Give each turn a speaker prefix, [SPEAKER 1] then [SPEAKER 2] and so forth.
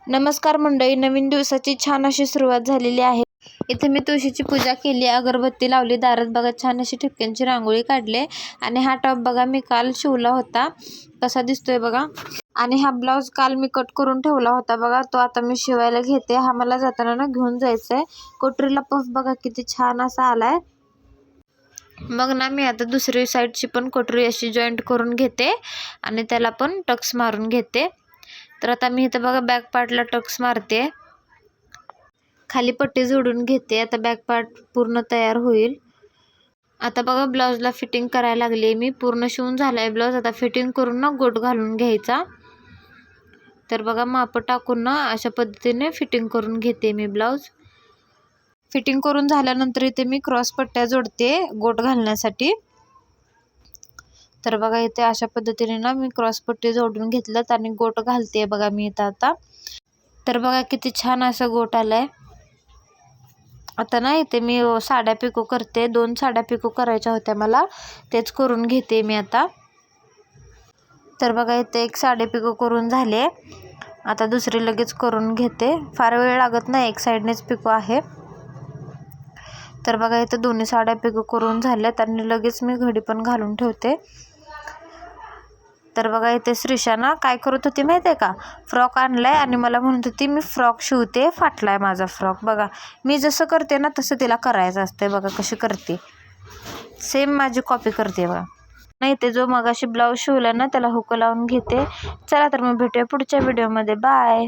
[SPEAKER 1] नमस्कार मंडळी, नवीन दिवसाची छान अशी सुरुवात झालेली आहे. इथे मी तुळशीची पूजा केली, अगरबत्ती लावली, दारात बघा छान अशी ठिपक्यांची रांगोळी काढली. आणि हा टॉप बघा मी काल शिवला होता, कसा दिसतोय बघा. आणि हा ब्लाऊज काल मी कट करून ठेवला होता बघा, तो आता मी शिवायला घेते. हा मला जाताना ना घेऊन जायचा आहे. कोटरीला पफ बघा किती छान असा आलाय. मग ना मी आता दुसरी साईडची पण कोटरी अशी जॉईंट करून घेते आणि त्याला पण टक्स मारून घेते. तर आता मी इथं बघा बॅक पार्टला टक्स मारते, खाली पट्टी जोडून घेते. आता बॅक पार्ट पूर्ण तयार होईल. आता बघा ब्लाऊजला फिटिंग करायला लागली मी. पूर्ण शिवून झालाय ब्लाऊज. आता फिटिंग करून ना गोट घालून घ्यायचा. तर बघा माप टाकून ना अशा पद्धतीने फिटिंग करून घेते मी ब्लाऊज. फिटिंग करून झाल्यानंतर इथे मी क्रॉस पट्ट्या जोडते गोट घालण्यासाठी. तर बघा इथे अशा पद्धतीने ना मी क्रॉस पट्टी जोडून घेतल्यात आणि गोट घालते बघा मी इथं आता. तर बघा किती छान असा गोट आलाय. आता ना इथे मी साड्या पिको करते. 2 साड्या पिको करायच्या होत्या मला, तेच करून घेते मी आता. तर बघा इथे एक साडी पिको करून झाले. आता दुसरी लगेच करून घेते. फार वेळ लागत नाही, एक साईडनेच पिको आहे. तर बघा इथे दोन्ही साड्या पिको करून झाल्यात आणि लगेच मी घडी पण घालून ठेवते. तर बघा इथे श्रीषा ना काय करत होती माहिती आहे का, फ्रॉक आणलाय आणि मला म्हणत होती मी फ्रॉक शिवते, फाटलाय माझा फ्रॉक. बघा मी जसं करते ना तसं तिला करायचं असतंय. बघा कशी करते, सेम माझी कॉपी करते बघा. नाही ते जो मगाशी ब्लाऊज शिवला ना त्याला हुक लावून घेते. चला तर मग भेटूया पुढच्या व्हिडिओमध्ये. बाय.